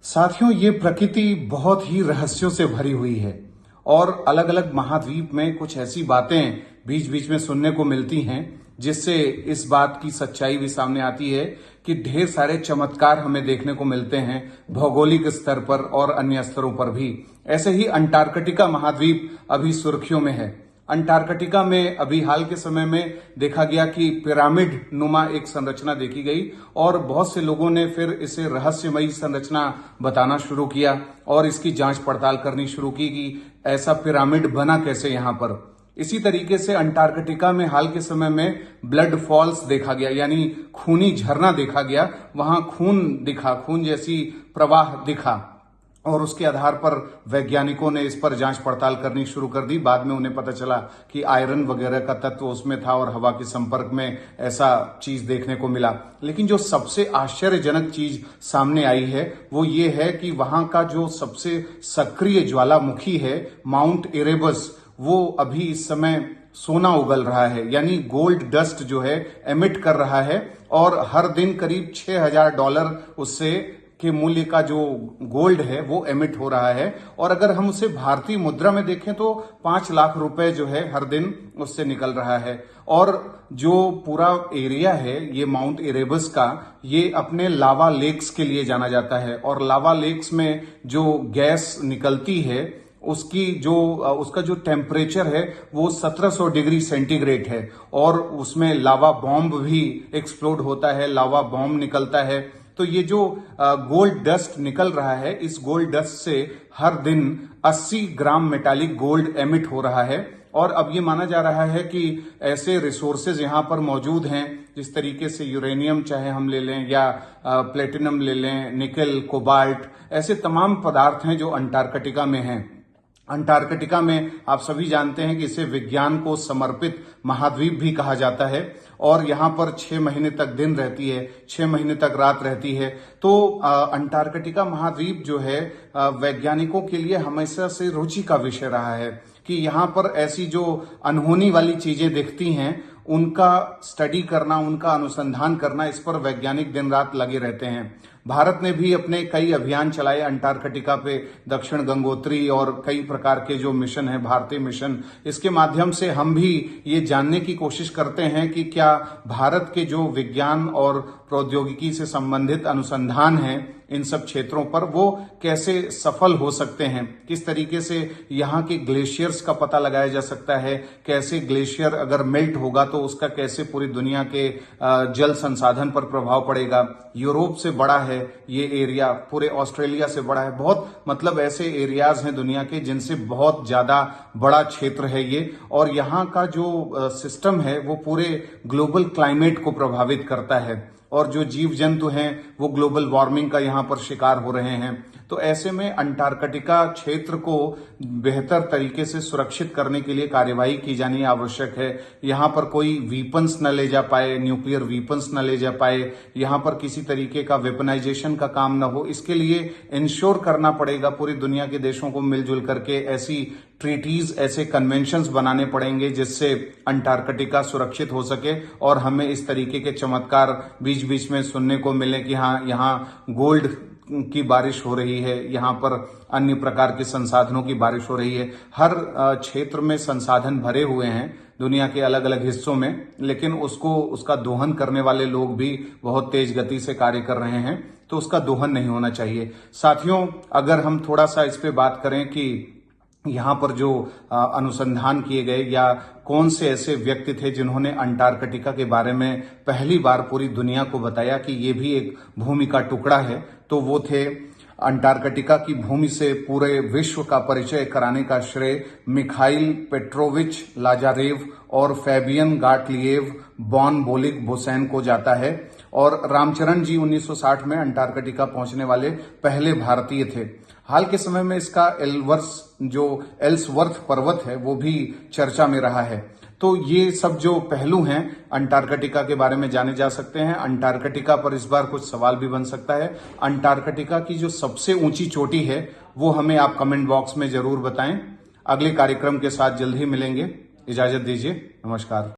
साथियों, ये प्रकृति बहुत ही रहस्यों से भरी हुई है और अलग अलग महाद्वीप में कुछ ऐसी बातें बीच बीच में सुनने को मिलती हैं जिससे इस बात की सच्चाई भी सामने आती है कि ढेर सारे चमत्कार हमें देखने को मिलते हैं भौगोलिक स्तर पर और अन्य स्तरों पर भी। ऐसे ही अंटार्कटिका महाद्वीप अभी सुर्खियों में है। अंटार्कटिका में अभी हाल के समय में देखा गया कि पिरामिड नुमा एक संरचना देखी गई और बहुत से लोगों ने फिर इसे रहस्यमयी संरचना बताना शुरू किया और इसकी जांच पड़ताल करनी शुरू की कि ऐसा पिरामिड बना कैसे यहां पर। इसी तरीके से अंटार्कटिका में हाल के समय में ब्लड फॉल्स देखा गया, यानी खूनी झरना देखा गया। वहां खून दिखा, खून जैसी प्रवाह दिखा और उसके आधार पर वैज्ञानिकों ने इस पर जांच पड़ताल करनी शुरू कर दी। बाद में उन्हें पता चला कि आयरन वगैरह का तत्व उसमें था और हवा के संपर्क में ऐसा चीज देखने को मिला। लेकिन जो सबसे आश्चर्यजनक चीज सामने आई है वो ये है कि वहां का जो सबसे सक्रिय ज्वालामुखी है माउंट इरेबस, वो अभी इस समय सोना उगल रहा है, यानी गोल्ड डस्ट जो है एमिट कर रहा है और हर दिन करीब $6,000 उससे के मूल्य का जो गोल्ड है वो एमिट हो रहा है। और अगर हम उसे भारतीय मुद्रा में देखें तो 5 लाख रुपए जो है हर दिन उससे निकल रहा है। और जो पूरा एरिया है ये माउंट इरेबस का, ये अपने लावा लेक्स के लिए जाना जाता है और लावा लेक्स में जो गैस निकलती है उसका जो टेम्परेचर है वो 1700 डिग्री सेंटीग्रेड है और उसमें लावा बॉम्ब भी एक्सप्लोड होता है, लावा बॉम्ब निकलता है। तो ये जो गोल्ड डस्ट निकल रहा है, इस गोल्ड डस्ट से हर दिन 80 ग्राम मेटालिक गोल्ड एमिट हो रहा है। और अब ये माना जा रहा है कि ऐसे रिसोर्सेज यहां पर मौजूद हैं, जिस तरीके से यूरेनियम चाहे हम ले लें या प्लेटिनम ले लें, निकल, कोबाल्ट, ऐसे तमाम पदार्थ हैं जो अंटार्कटिका में हैं। अंटार्कटिका में आप सभी जानते हैं कि इसे विज्ञान को समर्पित महाद्वीप भी कहा जाता है और यहां पर 6 महीने तक दिन रहती है, 6 महीने तक रात रहती है। तो अंटार्कटिका महाद्वीप जो है वैज्ञानिकों के लिए हमेशा से रुचि का विषय रहा है कि यहां पर ऐसी जो अनहोनी वाली चीजें दिखती हैं उनका स्टडी करना, उनका अनुसंधान करना, इस पर वैज्ञानिक दिन रात लगे रहते हैं। भारत ने भी अपने कई अभियान चलाए अंटार्कटिका पे, दक्षिण गंगोत्री और कई प्रकार के जो मिशन है, भारतीय मिशन, इसके माध्यम से हम भी ये जानने की कोशिश करते हैं कि क्या भारत के जो विज्ञान और प्रौद्योगिकी से संबंधित अनुसंधान है इन सब क्षेत्रों पर वो कैसे सफल हो सकते हैं, किस तरीके से यहाँ के ग्लेशियर्स का पता लगाया जा सकता है, कैसे ग्लेशियर अगर मेल्ट होगा तो उसका कैसे पूरी दुनिया के जल संसाधन पर प्रभाव पड़ेगा। यूरोप से बड़ा है ये एरिया, पूरे ऑस्ट्रेलिया से बड़ा है, बहुत मतलब ऐसे एरियाज हैं दुनिया के जिनसे बहुत ज्यादा बड़ा क्षेत्र है ये। और यहाँ का जो सिस्टम है वो पूरे ग्लोबल क्लाइमेट को प्रभावित करता है और जो जीव जंतु हैं वो ग्लोबल वार्मिंग का यहाँ पर शिकार हो रहे हैं। तो ऐसे में अंटार्कटिका क्षेत्र को बेहतर तरीके से सुरक्षित करने के लिए कार्यवाही की जानी आवश्यक है। यहाँ पर कोई वीपन्स न ले जा पाए, न्यूक्लियर वीपन्स न ले जा पाए, यहाँ पर किसी तरीके का वेपनाइजेशन का काम न हो, इसके लिए इंश्योर करना पड़ेगा पूरी दुनिया के देशों को मिलजुल करके ऐसी ट्रीटीज, ऐसे कन्वेंशंस बनाने पड़ेंगे जिससे अंटार्कटिका सुरक्षित हो सके और हमें इस तरीके के चमत्कार बीच बीच में सुनने को मिले कि हाँ, यहाँ गोल्ड की बारिश हो रही है, यहाँ पर अन्य प्रकार के संसाधनों की बारिश हो रही है। हर क्षेत्र में संसाधन भरे हुए हैं दुनिया के अलग अलग हिस्सों में, लेकिन उसका दोहन करने वाले लोग भी बहुत तेज गति से कार्य कर रहे हैं, तो उसका दोहन नहीं होना चाहिए। साथियों, अगर हम थोड़ा सा इस पे बात करें कि यहाँ पर जो अनुसंधान किए गए या कौन से ऐसे व्यक्ति थे जिन्होंने अंटार्कटिका के बारे में पहली बार पूरी दुनिया को बताया कि ये भी एक भूमि का टुकड़ा है, तो वो थे अंटार्कटिका की भूमि से पूरे विश्व का परिचय कराने का श्रेय मिखाइल पेट्रोविच लाजारेव और फैबियन गाटलिएव बॉन बोलिक बोसैन को जाता है। और रामचरण जी 1960 में अंटार्कटिका पहुंचने वाले पहले भारतीय थे। हाल के समय में इसका एल्सवर्थ पर्वत है वो भी चर्चा में रहा है। तो ये सब जो पहलू हैं अंटार्कटिका के बारे में जाने जा सकते हैं। अंटार्कटिका पर इस बार कुछ सवाल भी बन सकता है। अंटार्कटिका की जो सबसे ऊंची चोटी है वो हमें आप कमेंट बॉक्स में जरूर बताएं। अगले कार्यक्रम के साथ जल्द ही मिलेंगे। इजाजत दीजिए, नमस्कार।